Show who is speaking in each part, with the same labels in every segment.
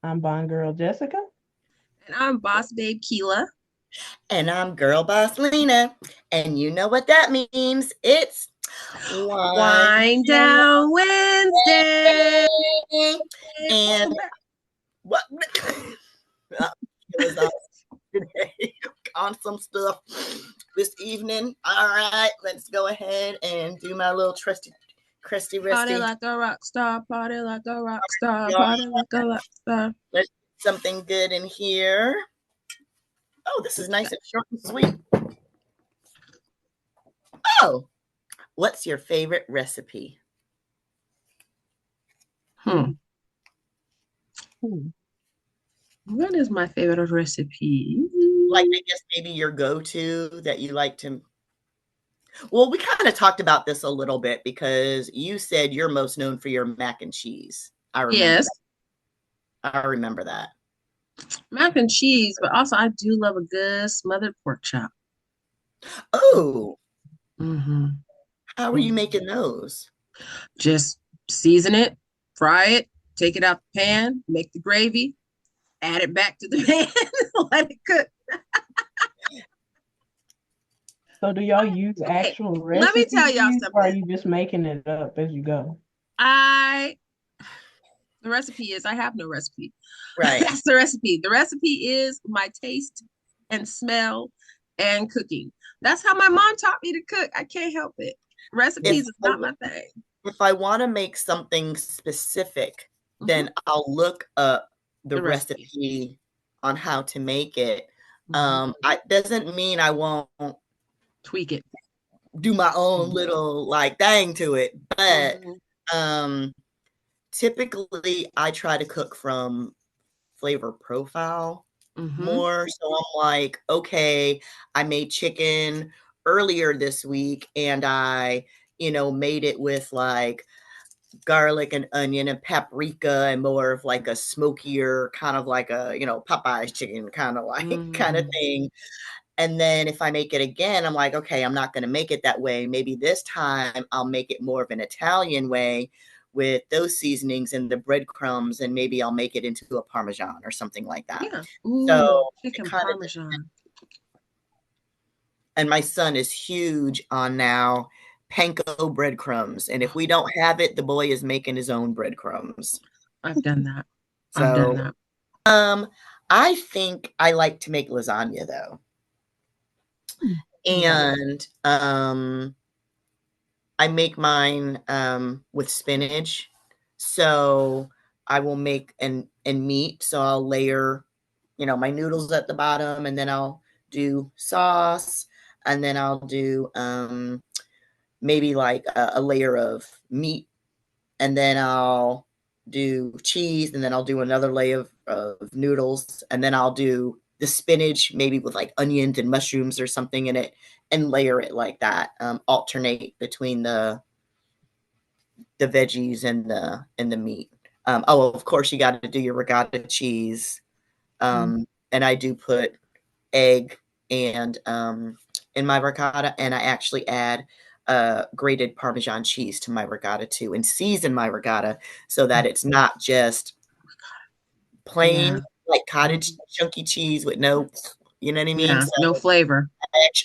Speaker 1: I'm Bond Girl Jessica.
Speaker 2: And I'm Boss Babe Keela.
Speaker 3: And I'm Girl Boss Lena. And you know what that means. It's Whine
Speaker 2: Whine
Speaker 3: Down
Speaker 2: Down Wednesday.
Speaker 3: Wednesday. And what was up today on some stuff this evening. All right, let's go ahead and do my little crusty
Speaker 2: Party
Speaker 3: rusty.
Speaker 2: like a rock star, party like a rock star,
Speaker 3: Yeah,
Speaker 2: party like a rock star.
Speaker 3: let's get something good in here. Oh, this is nice and short and sweet. Oh, what's your favorite recipe?
Speaker 2: Hmm. What is my favorite recipe?
Speaker 3: Like, I guess maybe your go-to that you like to. Well, we kind of talked about this a little bit because you said you're most known for your mac and cheese. I remember
Speaker 2: Yes,
Speaker 3: that. I remember that.
Speaker 2: mac and cheese, but also I do love a good smothered pork chop.
Speaker 3: Oh,
Speaker 2: Mm-hmm.
Speaker 3: how are you making those?
Speaker 2: Just season it, fry it, take it out the pan, make the gravy, add it back to the pan, let it cook.
Speaker 1: So, do y'all use
Speaker 2: Okay,
Speaker 1: actual
Speaker 2: let me tell y'all
Speaker 1: recipes or are
Speaker 2: something.
Speaker 1: you just making it up as you go?
Speaker 2: I The recipe is I have no recipe.
Speaker 3: Right.
Speaker 2: That's the recipe. The recipe is my taste and smell and cooking. That's how my mom taught me to cook. I can't help it.
Speaker 3: If
Speaker 2: Recipes is
Speaker 3: I,
Speaker 2: not my thing.
Speaker 3: if I want to make something specific,
Speaker 2: Hmm.
Speaker 3: then I'll look up the
Speaker 2: The recipe.
Speaker 3: recipe on how to make it.
Speaker 2: Hmm.
Speaker 3: I doesn't mean I won't
Speaker 2: Tweak it.
Speaker 3: do my own
Speaker 2: Hmm.
Speaker 3: little like thing to it, but
Speaker 2: Hmm.
Speaker 3: um typically I try to cook from flavor profile
Speaker 2: Hmm.
Speaker 3: more. So I'm like, okay, I made chicken earlier this week and I made it with like garlic and onion and paprika and more of like a smokier kind of like a Popeye's chicken kind of like kind of
Speaker 2: Hmm.
Speaker 3: thing. And then if I make it again, I'm like, okay, I'm not going to make it that way. Maybe this time I'll make it more of an Italian way with those seasonings and the breadcrumbs, and maybe I'll make it into a Parmesan or something like that.
Speaker 2: Yeah.
Speaker 3: So
Speaker 2: Ooh,
Speaker 3: it
Speaker 2: chicken
Speaker 3: kind of,
Speaker 2: parmesan.
Speaker 3: and my son is huge on now panko breadcrumbs. And if we don't have it, the boy is making his own breadcrumbs.
Speaker 2: I've done that. I've done
Speaker 3: So,
Speaker 2: that.
Speaker 3: um, I think I like to make lasagna though.
Speaker 2: Yeah.
Speaker 3: And I make mine with spinach. So I will make and meat. So I'll layer my noodles at the bottom, and then I'll do sauce, and then I'll do maybe like a layer of meat, and then I'll do cheese, and then I'll do another layer of noodles, and then I'll do the spinach, maybe with like onions and mushrooms or something in it, and layer it like that. Alternate between the veggies and the meat. Oh, of course, you got to do your regatta cheese, and I do put egg and in my ricotta, and I actually add grated Parmesan cheese to my ricotta too, and season my ricotta so that it's not just plain
Speaker 2: Yeah.
Speaker 3: like cottage
Speaker 2: Mhm.
Speaker 3: chunky cheese with no, you know what I mean?
Speaker 2: Yeah.
Speaker 3: So
Speaker 2: No flavor.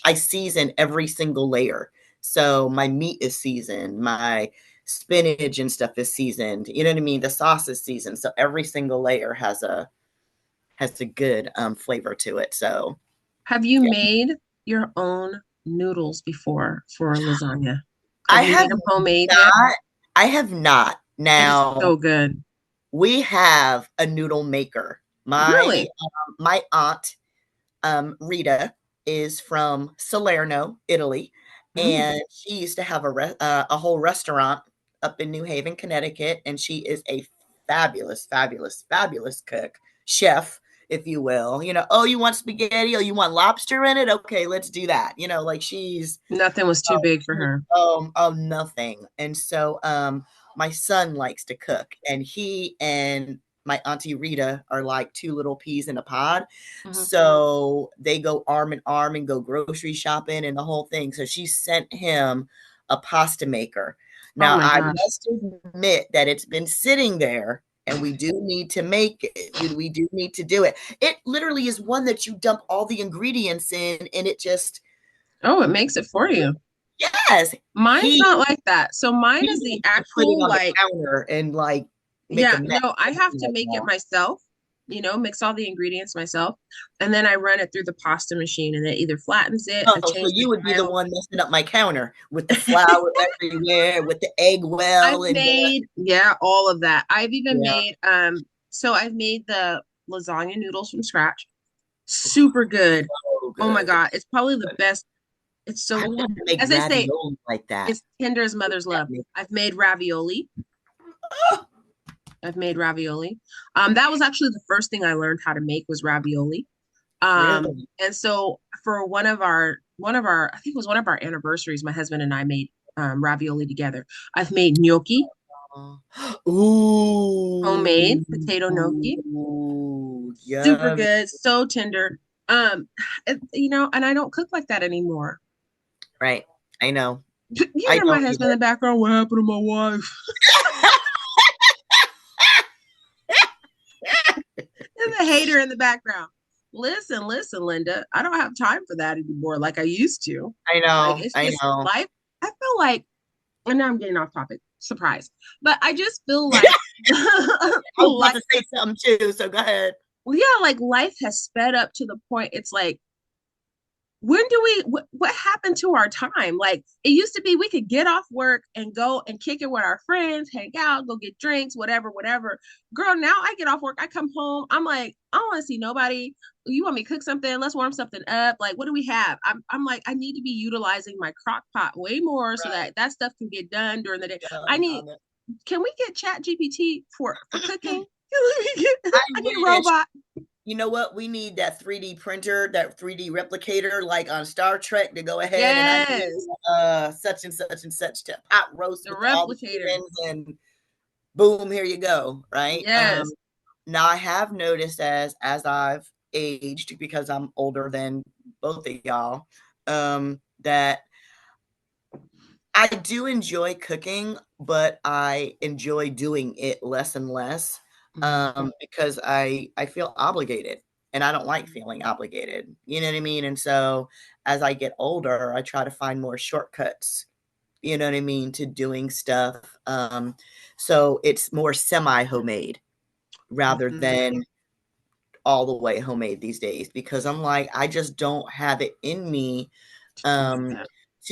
Speaker 3: I season every single layer. So my meat is seasoned, my spinach and stuff is seasoned. You know what I mean? The sauce is seasoned, so every single layer has a good flavor to it. So
Speaker 2: Have you
Speaker 3: yeah.
Speaker 2: made your own noodles before for lasagna?
Speaker 3: I
Speaker 2: Have you
Speaker 3: have
Speaker 2: made them homemade yet?
Speaker 3: not. I have not.
Speaker 2: It's
Speaker 3: Now
Speaker 2: so good.
Speaker 3: we have a noodle maker. My
Speaker 2: Really?
Speaker 3: my aunt Rita is from Salerno, Italy,
Speaker 2: Mm.
Speaker 3: and she used to have a whole restaurant up in New Haven, Connecticut, and she is a fabulous, fabulous, fabulous cook, chef, if you will. Oh, you want spaghetti? Oh, you want lobster in it? Okay, let's do that. Like she's
Speaker 2: Nothing was too big for her.
Speaker 3: nothing. And so my son likes to cook, and he and my auntie Rita are like two little peas in a pod.
Speaker 2: Mhm.
Speaker 3: So they go arm in arm and go grocery shopping and the whole thing. So she sent him a pasta maker.
Speaker 2: Oh
Speaker 3: Now
Speaker 2: my
Speaker 3: I
Speaker 2: gosh.
Speaker 3: must admit that it's been sitting there and we do need to make it. We do need to do it. It literally is one that you dump all the ingredients in, and it just
Speaker 2: Oh, it makes it for you.
Speaker 3: yes.
Speaker 2: Mine's not like that. So mine is the
Speaker 3: needs to put it
Speaker 2: actual
Speaker 3: on the
Speaker 2: like
Speaker 3: counter and like make
Speaker 2: yeah,
Speaker 3: a mess.
Speaker 2: no, I have to
Speaker 3: Like
Speaker 2: make it
Speaker 3: that.
Speaker 2: myself, mix all the ingredients myself, and then I run it through the pasta machine and it either flattens it, I
Speaker 3: Oh, so
Speaker 2: change the
Speaker 3: you would be the
Speaker 2: dial.
Speaker 3: one messing up my counter with the flour everywhere, with the egg well,
Speaker 2: I've
Speaker 3: and
Speaker 2: made, yeah, all of that. I've even
Speaker 3: yeah,
Speaker 2: made so I've made the lasagna noodles from scratch. Super good.
Speaker 3: so
Speaker 2: Oh my
Speaker 3: good.
Speaker 2: God, it's probably the best. It's
Speaker 3: I
Speaker 2: so,
Speaker 3: want to make
Speaker 2: as they say,
Speaker 3: ravioli like that.
Speaker 2: it's tender as mother's love. I've made ravioli. I've made ravioli. That was actually the first thing I learned how to make was ravioli.
Speaker 3: Really?
Speaker 2: And so for I think it was one of our anniversaries, my husband and I made ravioli together. I've made gnocchi, homemade
Speaker 3: Ooh,
Speaker 2: potato gnocchi,
Speaker 3: ooh,
Speaker 2: super
Speaker 3: yum.
Speaker 2: good, so tender. And I don't cook like that anymore.
Speaker 3: Right. I know.
Speaker 2: You
Speaker 3: I
Speaker 2: hear my
Speaker 3: don't
Speaker 2: husband in
Speaker 3: either.
Speaker 2: the background. What happened to my wife? And the hater in the background. Listen, Linda. I don't have time for that anymore like I used to.
Speaker 3: I
Speaker 2: Like
Speaker 3: know.
Speaker 2: it's
Speaker 3: I
Speaker 2: just
Speaker 3: know.
Speaker 2: life. I feel like, and now I'm getting off topic. Surprise. But I just feel like
Speaker 3: I was about
Speaker 2: like
Speaker 3: to say something too, so go ahead.
Speaker 2: well, yeah, like life has sped up to the point it's like when do what happened to our time? Like it used to be we could get off work and go and kick it with our friends, hang out, go get drinks, whatever. Girl, now I get off work, I come home, I'm like, I don't want to see nobody. You want me to cook something? Let's warm something up. Like, what do we have? I'm like, I need to be utilizing my crock pot way more so
Speaker 3: Right.
Speaker 2: that stuff can get done during the day. I
Speaker 3: Done
Speaker 2: need,
Speaker 3: on it.
Speaker 2: can we get Chat GPT for cooking?
Speaker 3: I
Speaker 2: I need a
Speaker 3: wish.
Speaker 2: robot.
Speaker 3: You know what? We need that 3D printer, that 3D replicator, like on Star Trek, to go ahead and I need
Speaker 2: Yes,
Speaker 3: such and such and such to pot roast
Speaker 2: the
Speaker 3: with all the
Speaker 2: replicator.
Speaker 3: seasons, and boom, here you go. Right.
Speaker 2: Yes.
Speaker 3: Now I have noticed as I've aged, because I'm older than both of y'all, that I do enjoy cooking, but I enjoy doing it less and less, because I feel obligated, and I don't like feeling obligated. You know what I mean? And so as I get older, I try to find more shortcuts. You know what I mean, to doing stuff. So it's more semi homemade rather than all the way homemade these days, because I'm like, I just don't have it in me to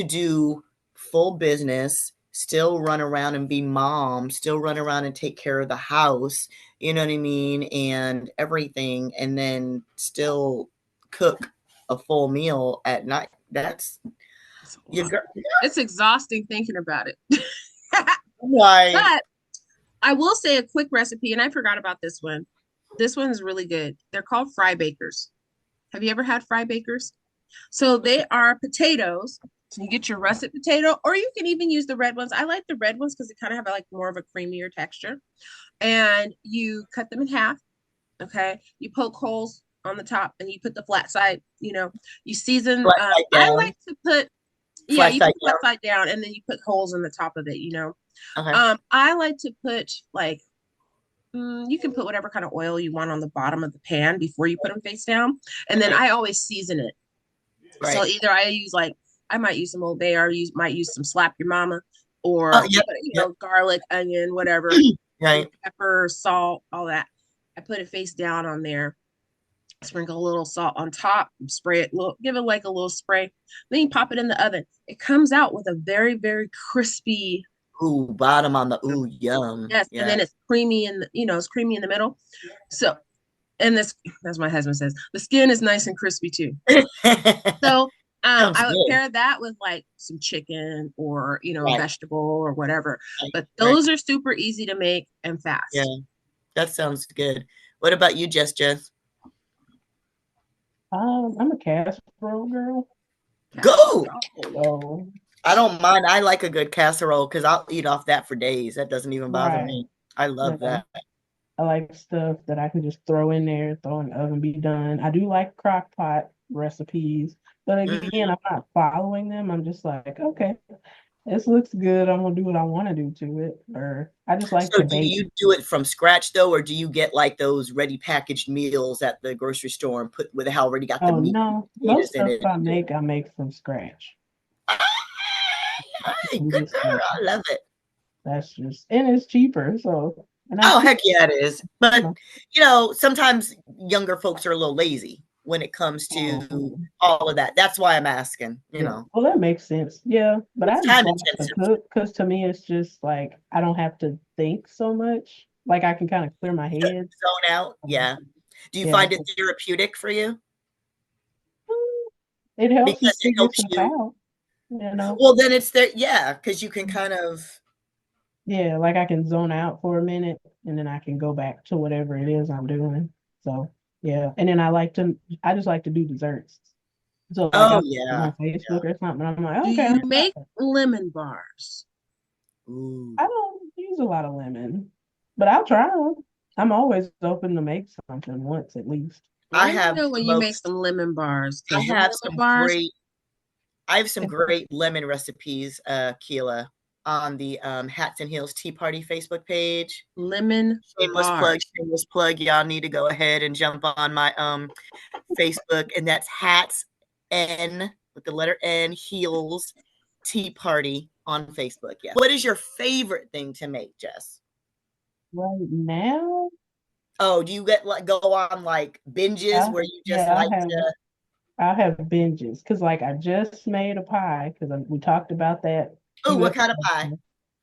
Speaker 3: do full business, still run around and be mom, still run around and take care of the house, you know what I mean, and everything, and then still cook a full meal at night. That's
Speaker 2: It's exhausting thinking about it.
Speaker 3: like,
Speaker 2: But I will say a quick recipe, and I forgot about this one. This one is really good. They're called fry bakers. Have you ever had fry bakers? So they are potatoes. So you get your russet potato, or you can even use the red ones. I like the red ones because they kind of have like more of a creamier texture. And you cut them in half. Okay. You poke holes on the top and you put the flat side, you season.
Speaker 3: flat side
Speaker 2: I
Speaker 3: down,
Speaker 2: like to put, yeah,
Speaker 3: flat
Speaker 2: you
Speaker 3: side
Speaker 2: put flat side down and then you put holes in the top of it.
Speaker 3: down. Okay.
Speaker 2: I like to put like, you can put whatever kind of oil you want on the bottom of the pan before you put them face down. And then
Speaker 3: Right.
Speaker 2: I always season it. So
Speaker 3: Right.
Speaker 2: either I might use some Old Bay or might use some Slap Your Mama or,
Speaker 3: Yep.
Speaker 2: garlic, onion, whatever,
Speaker 3: Right.
Speaker 2: pepper, salt, all that. I put it face down on there, sprinkle a little salt on top, spray it, give it like a little spray. Then you pop it in the oven. It comes out with a very, very crispy.
Speaker 3: Ooh, bottom on the ooh, yum.
Speaker 2: Yes, and
Speaker 3: Yeah.
Speaker 2: then it's creamy it's creamy in the middle. So, and this, as my husband says, the skin is nice and crispy too. So,
Speaker 3: Sounds
Speaker 2: I would
Speaker 3: good.
Speaker 2: pair that with like some chicken or a
Speaker 3: Right.
Speaker 2: vegetable or whatever.
Speaker 3: Right.
Speaker 2: But
Speaker 3: Right.
Speaker 2: those are super easy to make and fast.
Speaker 3: Yeah, that sounds good. What about you, Jess?
Speaker 1: I'm a casserole girl.
Speaker 3: Go.
Speaker 1: So
Speaker 3: I don't mind. I like a good casserole because I'll eat off that for days. That doesn't even bother
Speaker 1: right.
Speaker 3: me. I love
Speaker 1: No,
Speaker 3: that.
Speaker 1: I like stuff that I can just throw in there, throw in the oven, be done. I do like crock pot recipes, but again,
Speaker 3: Mhm.
Speaker 1: I'm not following them. I'm just like, okay. This looks good. I'm gonna do what I want to do to it, or I just like
Speaker 3: So
Speaker 1: to
Speaker 3: do
Speaker 1: bake.
Speaker 3: you do it from scratch though, or do you get like those ready packaged meals at the grocery store and put with it already got the
Speaker 1: Oh
Speaker 3: meat
Speaker 1: no, most
Speaker 3: potatoes in
Speaker 1: stuff
Speaker 3: it?
Speaker 1: I make from scratch.
Speaker 3: Hey,
Speaker 1: We
Speaker 3: good
Speaker 1: just
Speaker 3: girl. I love it.
Speaker 1: that's just and it's cheaper. So and I
Speaker 3: Oh,
Speaker 1: cook,
Speaker 3: heck yeah, it is.
Speaker 1: you
Speaker 3: But,
Speaker 1: know.
Speaker 3: sometimes younger folks are a little lazy when it comes to
Speaker 1: Um,
Speaker 3: all of that. That's why I'm asking,
Speaker 1: yeah, well that makes sense. Yeah, but
Speaker 3: It's
Speaker 1: I just
Speaker 3: time
Speaker 1: like to
Speaker 3: intensive.
Speaker 1: cook because to me it's just like I don't have to think so much. Like I can kind of clear my head.
Speaker 3: Zone out. Yeah. Do you
Speaker 1: Yeah,
Speaker 3: find it therapeutic for you?
Speaker 1: it helps me
Speaker 3: Because it
Speaker 1: figure
Speaker 3: helps
Speaker 1: stuff
Speaker 3: you.
Speaker 1: out. You know.
Speaker 3: Well, then it's there. Yeah. Because you can kind of,
Speaker 1: Yeah, like I can zone out for a minute and then I can go back to whatever it is I'm doing. So yeah. And then I just like to do desserts. So like
Speaker 3: oh,
Speaker 1: I'm
Speaker 3: yeah.
Speaker 1: on Facebook or something, I'm like,
Speaker 2: Do
Speaker 1: okay,
Speaker 2: you
Speaker 1: I'm
Speaker 2: make lemon bars?
Speaker 3: Ooh.
Speaker 1: I don't use a lot of lemon, but I'll try them. I'm always open to make something once at least.
Speaker 3: I
Speaker 2: Let me
Speaker 3: have
Speaker 2: know
Speaker 3: the
Speaker 2: when you make
Speaker 3: most,
Speaker 2: some lemon bars,
Speaker 3: I
Speaker 2: because them
Speaker 3: have
Speaker 2: lemon
Speaker 3: some
Speaker 2: bars,
Speaker 3: great I have some great lemon recipes, Keela, on the Hats and Heels Tea Party Facebook page.
Speaker 2: lemon bars.
Speaker 3: Shameless plug. Y'all need to go ahead and jump on my Facebook, and that's Hats N with the letter N Heels Tea Party on Facebook. Yeah. What is your favorite thing to make, Jess?
Speaker 1: Right now,
Speaker 3: Oh, do you get like go on like binges
Speaker 1: I
Speaker 3: where you just
Speaker 1: yeah,
Speaker 3: like to?
Speaker 1: I'll have binges because like I just made a pie because we talked about that
Speaker 3: Oh,
Speaker 1: few
Speaker 3: what kind of
Speaker 1: episodes
Speaker 3: pie?
Speaker 1: ago.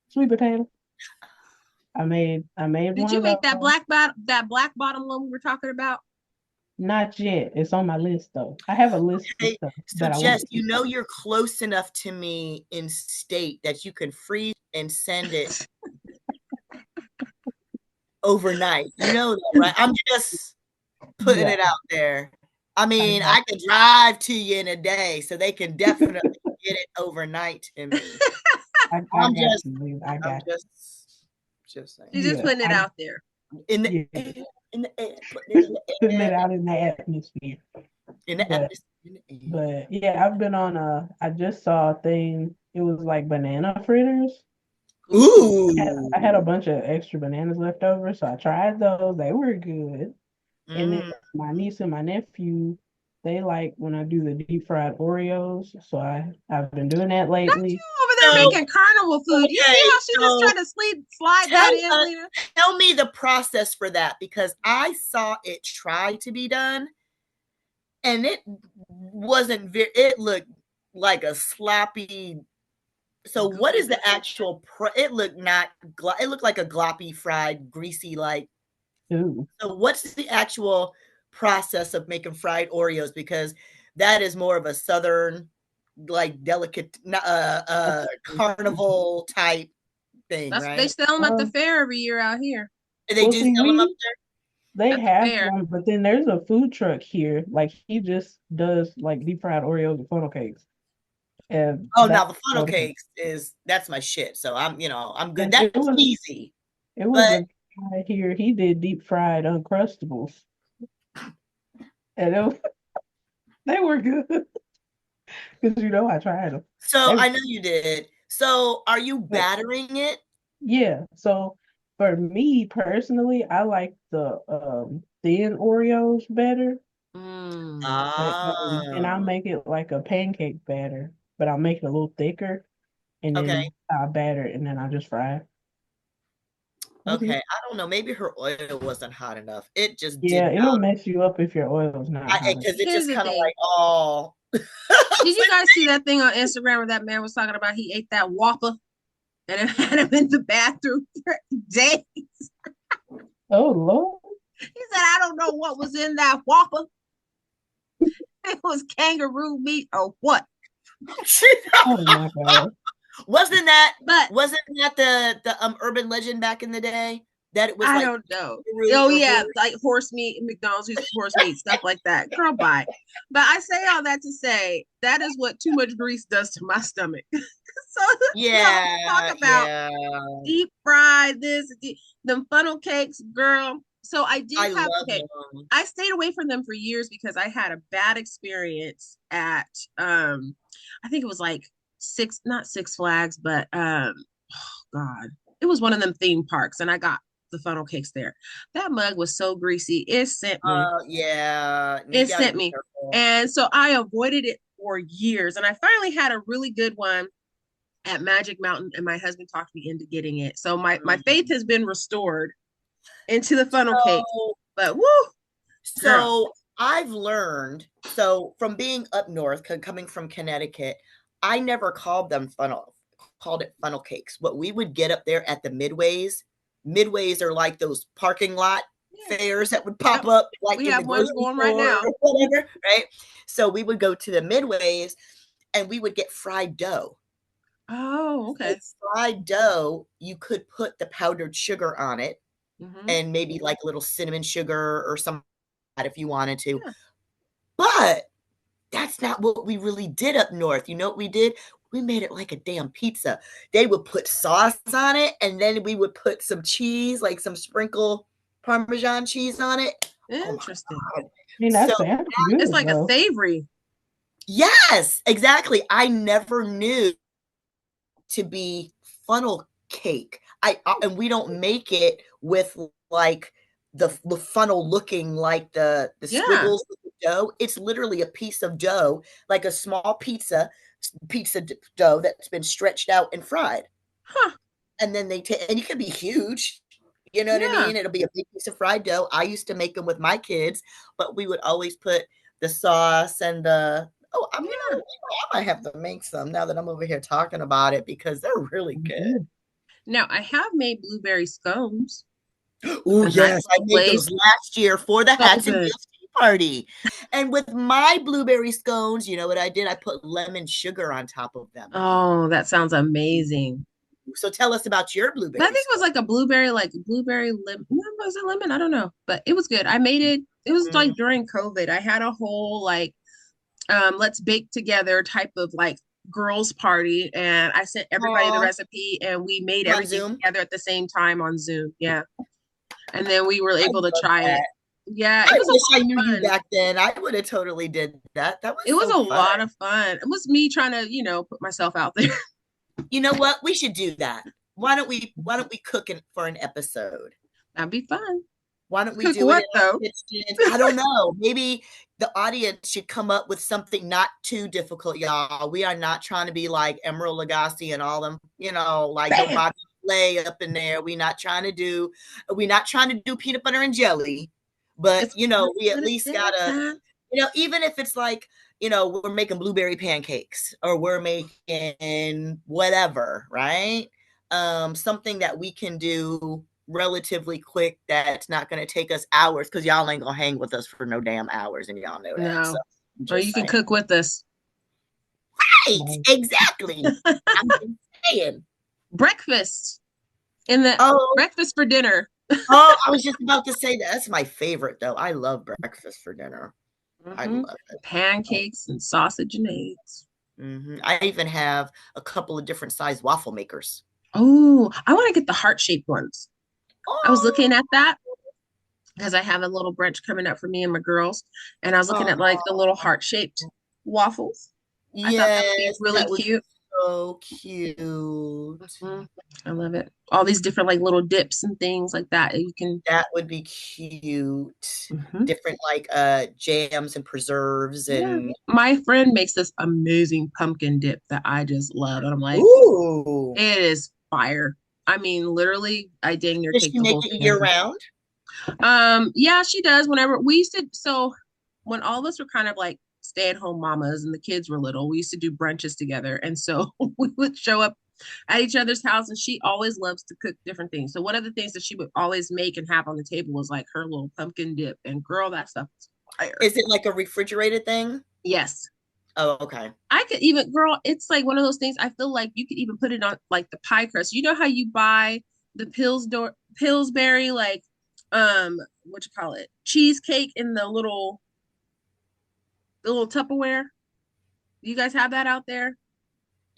Speaker 1: Sweet potato. I made
Speaker 2: Did
Speaker 1: one
Speaker 2: you
Speaker 1: of
Speaker 2: make
Speaker 1: those.
Speaker 2: that black bottom one we were talking about?
Speaker 1: Not yet. It's on my list though. I have a list of
Speaker 3: Okay,
Speaker 1: stuff
Speaker 3: so
Speaker 1: that I want
Speaker 3: Jess,
Speaker 1: to.
Speaker 3: you're close enough to me in state that you can freeze and send it overnight. You know that, right? I'm just putting
Speaker 1: Yeah,
Speaker 3: it out there. I
Speaker 1: I
Speaker 3: mean,
Speaker 1: got
Speaker 3: I could drive to you in a day, so they can definitely get it overnight to me.
Speaker 1: I
Speaker 3: I'm
Speaker 1: got
Speaker 3: just,
Speaker 1: you, Liz. I
Speaker 3: I'm
Speaker 1: got
Speaker 3: just saying.
Speaker 2: She's just
Speaker 1: you. Yeah,
Speaker 2: putting it out there.
Speaker 3: In the
Speaker 1: yeah.
Speaker 3: air, in the air, putting it in the
Speaker 1: Putting it
Speaker 3: air,
Speaker 1: out in the atmosphere.
Speaker 3: in the
Speaker 1: But
Speaker 3: atmosphere, in the air.
Speaker 1: but yeah, I've been on I just saw a thing. It was like banana fritters.
Speaker 2: Ooh,
Speaker 1: I had a
Speaker 3: Ooh.
Speaker 1: bunch of extra bananas left over, so I tried those. They were good. And then
Speaker 3: Mm.
Speaker 1: my niece and my nephew, they like when I do the deep fried Oreos. So I've been doing that
Speaker 2: not
Speaker 1: lately.
Speaker 2: you over there
Speaker 3: So,
Speaker 2: making carnival food. You see
Speaker 3: okay,
Speaker 2: how she just
Speaker 3: so
Speaker 2: tried to slide that
Speaker 3: tell
Speaker 2: in, Lena?
Speaker 3: tell me the process for that because I saw it try to be done and it wasn't very it looked like a sloppy. So what is the actual it looked not it looked like a gloppy fried greasy like.
Speaker 1: Ooh.
Speaker 3: So what's the actual process of making fried Oreos because that is more of a southern like delicate carnival type thing,
Speaker 2: They
Speaker 3: right?
Speaker 2: sell them at the
Speaker 1: Uh,
Speaker 2: fair every year out here.
Speaker 3: They
Speaker 1: well,
Speaker 3: do
Speaker 1: see,
Speaker 3: sell them up
Speaker 1: they
Speaker 2: At the
Speaker 1: have
Speaker 2: fair.
Speaker 1: one, but then there's a food truck here. Like he just does like deep fried Oreos and funnel cakes, and
Speaker 3: Oh, now
Speaker 1: that's
Speaker 3: the funnel
Speaker 1: what it is.
Speaker 3: cakes is that's my shit. So I'm good.
Speaker 1: And
Speaker 3: That's easy.
Speaker 1: it was
Speaker 3: But
Speaker 1: a guy here. He did deep fried Uncrustables, and they were good because I tried them.
Speaker 3: so
Speaker 1: They
Speaker 3: I know you did. So are you
Speaker 1: but
Speaker 3: battering it?
Speaker 1: yeah. So for me personally, I like the thin Oreos better.
Speaker 2: Mm.
Speaker 1: And I'll
Speaker 3: Ah,
Speaker 1: make it like a pancake batter, but I'll make it a little thicker, and
Speaker 3: okay.
Speaker 1: then I'll batter it, and then I'll just fry it. That's
Speaker 3: Okay.
Speaker 1: it.
Speaker 3: I don't know. Maybe her oil wasn't hot enough. It just
Speaker 1: Yeah,
Speaker 3: did
Speaker 1: it'll
Speaker 3: not.
Speaker 1: mess you up if your oil's not hot enough.
Speaker 3: Because it
Speaker 2: Here's
Speaker 3: just
Speaker 2: the
Speaker 3: kind of
Speaker 2: thing.
Speaker 3: like, oh. I
Speaker 2: Did
Speaker 3: was
Speaker 2: you
Speaker 3: like,
Speaker 2: guys see that thing on Instagram where that man was talking about he ate that Whopper and it had him in the bathroom for days?
Speaker 1: Oh Lord.
Speaker 2: He said, I don't know what was in that Whopper. It was kangaroo meat or what.
Speaker 1: Oh my God.
Speaker 3: wasn't that
Speaker 2: But
Speaker 3: wasn't that the urban legend back in the day that it was
Speaker 2: I
Speaker 3: like
Speaker 2: don't know.
Speaker 3: kangaroo
Speaker 2: Oh
Speaker 3: or
Speaker 2: yeah,
Speaker 3: horse?
Speaker 2: like horse meat, McDonald's used horse meat, stuff like that. Girl, bye. But I say all that to say that is what too much grease does to my stomach. So talk
Speaker 3: Yeah,
Speaker 2: about
Speaker 3: yeah.
Speaker 2: deep fried this, them funnel cakes, girl. So I did
Speaker 3: I
Speaker 2: have
Speaker 3: love
Speaker 2: okay.
Speaker 3: them.
Speaker 2: I stayed away from them for years because I had a bad experience at I think it was like not Six Flags, but oh God, it was one of them theme parks, and I got the funnel cakes there. That mug was so greasy. It sent me.
Speaker 3: Yeah, you
Speaker 2: It
Speaker 3: got to
Speaker 2: sent
Speaker 3: be
Speaker 2: me.
Speaker 3: careful.
Speaker 2: And so I avoided it for years. And I finally had a really good one at Magic Mountain, and my husband talked me into getting it. So my faith has been restored into the funnel cakes.
Speaker 3: So,
Speaker 2: But woo, girl.
Speaker 3: so I've learned, so from being up north, coming from Connecticut, I never called it funnel cakes. What we would get up there at the midways are like those parking lot fairs that would pop up like
Speaker 2: We
Speaker 3: in the
Speaker 2: have one
Speaker 3: grocery
Speaker 2: going right
Speaker 3: store
Speaker 2: now.
Speaker 3: or whatever, right? So we would go to the midways and we would get fried dough.
Speaker 2: Oh, okay.
Speaker 3: With fried dough, you could put the powdered sugar on it and maybe like a little cinnamon sugar or something if you wanted to.
Speaker 2: Yeah.
Speaker 3: But that's not what we really did up north. You know what we did? We made it like a damn pizza. They would put sauce on it, and then we would put some cheese, like some sprinkle Parmesan cheese on it.
Speaker 2: Interesting.
Speaker 3: Oh my God.
Speaker 1: I mean,
Speaker 3: So
Speaker 1: sounds good,
Speaker 2: It's like a
Speaker 1: though.
Speaker 2: savory.
Speaker 3: yes, exactly. I never knew to be funnel cake. And we don't make it with like the funnel looking like the
Speaker 2: Yeah.
Speaker 3: squiggles with the dough. It's literally a piece of dough, like a small pizza dough that's been stretched out and fried.
Speaker 2: Huh.
Speaker 3: And then they take, and it could be huge. You know what I
Speaker 2: Yeah.
Speaker 3: mean? It'll be a big piece of fried dough. I used to make them with my kids, but we would always put the sauce and the I mean,
Speaker 2: Yeah.
Speaker 3: I might have to make some now that I'm over here talking about it because they're really good.
Speaker 2: Now I have made blueberry scones.
Speaker 3: Oh
Speaker 2: A
Speaker 3: yes,
Speaker 2: nice
Speaker 3: I made
Speaker 2: glaze.
Speaker 3: those last year for the
Speaker 2: So
Speaker 3: Hats and
Speaker 2: good.
Speaker 3: Gifts Tea Party. And with my blueberry scones, you know what I did? I put lemon sugar on top of them.
Speaker 2: Oh, that sounds amazing.
Speaker 3: So tell us about your
Speaker 2: I
Speaker 3: blueberry
Speaker 2: think it was
Speaker 3: scones.
Speaker 2: like a blueberry lemon. Was it lemon? I don't know, but it was good. I made it. It was like during COVID. I had a whole like let's bake together type of like girls party, and I sent everybody the recipe, and we made
Speaker 3: On
Speaker 2: everything
Speaker 3: Zoom?
Speaker 2: together at the same time on Zoom. Yeah, and then we were
Speaker 3: I
Speaker 2: able to
Speaker 3: love
Speaker 2: try it.
Speaker 3: that.
Speaker 2: Yeah,
Speaker 3: I
Speaker 2: it was a
Speaker 3: wish I
Speaker 2: lot
Speaker 3: knew
Speaker 2: of
Speaker 3: you
Speaker 2: fun.
Speaker 3: back then. I would have totally did that. That
Speaker 2: It
Speaker 3: was
Speaker 2: was
Speaker 3: so
Speaker 2: a
Speaker 3: fun.
Speaker 2: lot of fun. It was me trying to, put myself out there.
Speaker 3: You know what? We should do that. Why don't we cook it for an episode?
Speaker 2: That'd be fun.
Speaker 3: Why don't we
Speaker 2: Cook
Speaker 3: do it
Speaker 2: what
Speaker 3: in our
Speaker 2: though?
Speaker 3: kitchen? I don't know. Maybe the audience should come up with something not too difficult, y'all. We are not trying to be like Emerald Lagasse and all them, like
Speaker 2: Bam.
Speaker 3: nobody play up in there. We're not trying to do peanut butter and jelly, but we at least gotta, even if it's like, we're making blueberry pancakes or we're making whatever, right? Something that we can do relatively quick that's not going to take us hours because y'all ain't going to hang with us for no damn hours and y'all know that.
Speaker 2: No.
Speaker 3: So,
Speaker 2: Or you can cook with us.
Speaker 3: Right, exactly. I'm just saying.
Speaker 2: Breakfast breakfast for dinner.
Speaker 3: I was just about to say that. That's my favorite though. I love breakfast for dinner. I love it.
Speaker 2: Pancakes and sausage and eggs.
Speaker 3: I even have a couple of different size waffle makers.
Speaker 2: Oh, I want to get the heart-shaped ones. I was looking at
Speaker 3: Oh,
Speaker 2: that because I have a little brunch coming up for me and my girls, and I was looking at like the little heart-shaped waffles. I thought that would be
Speaker 3: yes,
Speaker 2: really
Speaker 3: that was
Speaker 2: cute.
Speaker 3: so cute.
Speaker 2: I love it. All these different like little dips and things like that. You can.
Speaker 3: That would be cute. Different like jams and preserves and
Speaker 2: My friend makes this amazing pumpkin dip that I just love. And I'm like,
Speaker 3: ooh.
Speaker 2: it is fire. I mean, literally, I dang near
Speaker 3: Does
Speaker 2: take
Speaker 3: she
Speaker 2: the
Speaker 3: make
Speaker 2: whole
Speaker 3: it
Speaker 2: thing.
Speaker 3: year round?
Speaker 2: Yeah, she does. Whenever we used to, so when all of us were kind of like stay-at-home mamas and the kids were little, we used to do brunches together. And so we would show up at each other's house, and she always loves to cook different things. So one of the things that she would always make and have on the table was like her little pumpkin dip. And girl, that stuff is fire.
Speaker 3: Is it like a refrigerated thing?
Speaker 2: Yes.
Speaker 3: Oh, okay.
Speaker 2: I could even, girl, it's like one of those things. I feel like you could even put it on like the pie crust. You know how you buy the Pillsbury, like, what you call it? Cheesecake in the little Tupperware. You guys have that out there?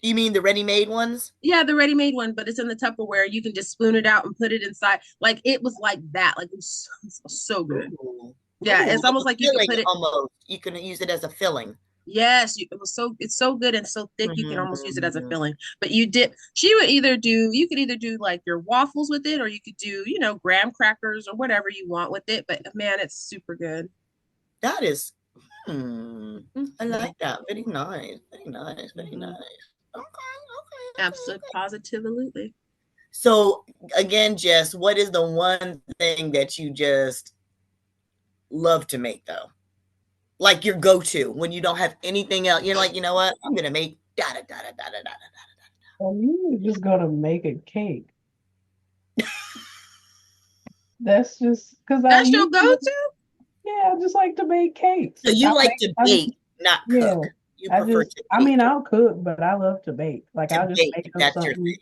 Speaker 3: You mean the ready-made ones?
Speaker 2: Yeah, the ready-made one, but it's in the Tupperware. You can just spoon it out and put it inside. Like it was like that. Like it was so good.
Speaker 3: Ooh.
Speaker 2: Yeah,
Speaker 3: Ooh,
Speaker 2: it's almost like you can put it.
Speaker 3: Almost. You can use it as a filling.
Speaker 2: Yes, it's so good and so thick you can almost use it as a
Speaker 3: Mm,
Speaker 2: filling. But you could either do like your waffles with it, or you could do, graham crackers or whatever you want with it. But man, it's super good.
Speaker 3: that is, I
Speaker 2: Mhm,
Speaker 3: like that. Very nice. Very nice. Very nice.
Speaker 2: mhm.
Speaker 3: Okay. Okay. Okay.
Speaker 2: Absolutely,
Speaker 3: Okay.
Speaker 2: positively.
Speaker 3: So again, Jess, what is the one thing that you just love to make though? Like your go-to when you don't have anything else. You're like, you know what? I'm gonna make da da da da da da da.
Speaker 1: And you just gonna make a cake. That's just because I
Speaker 2: That's your
Speaker 1: usually,
Speaker 2: go-to?
Speaker 1: yeah, I just like to make cakes.
Speaker 3: So you like to bake, not
Speaker 1: Yeah,
Speaker 3: cook. You prefer to
Speaker 1: I
Speaker 3: bake.
Speaker 1: mean, I'll cook, but I love to bake. Like,
Speaker 3: To
Speaker 1: I'll just
Speaker 3: bake,
Speaker 1: make up
Speaker 3: that's your
Speaker 1: something.
Speaker 3: thing.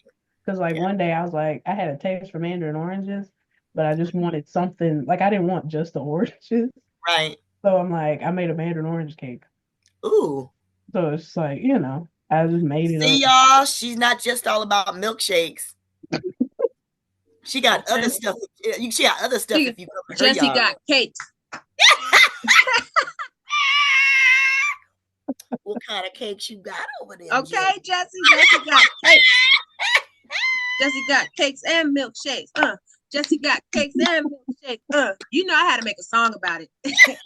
Speaker 1: Because, like,
Speaker 3: Yeah.
Speaker 1: one day I was like, I had a taste for mandarin oranges, but I just wanted something, like, I didn't want just the oranges.
Speaker 3: Right.
Speaker 1: So I'm like, I made a mandarin orange cake.
Speaker 3: Ooh.
Speaker 1: So it's like, I just made it
Speaker 3: See
Speaker 1: up.
Speaker 3: y'all, she's not just all about milkshakes. She got other
Speaker 2: Okay.
Speaker 3: stuff. She got other stuff
Speaker 2: She,
Speaker 3: if you come to her
Speaker 2: Jesse
Speaker 3: yard.
Speaker 2: got cakes.
Speaker 3: What kind of cakes you got over there,
Speaker 2: Okay,
Speaker 3: Jess?
Speaker 2: Jesse got cakes. Jesse got cakes and milkshakes. Jesse got cakes and milkshakes. I had to make a song about it.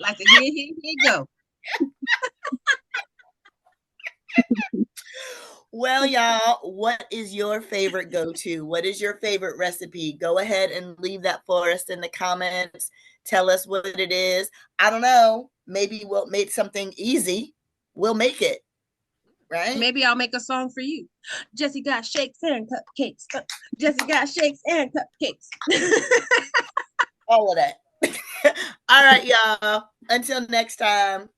Speaker 2: Like here you go.
Speaker 3: Well, y'all, what is your favorite go-to? What is your favorite recipe? Go ahead and leave that for us in the comments. Tell us what it is. I don't know. Maybe we'll make something easy. We'll make it, right?
Speaker 2: Maybe I'll make a song for you. Jesse got shakes and cupcakes. Jesse got shakes and cupcakes.
Speaker 3: All of that. All right, y'all. Until next time.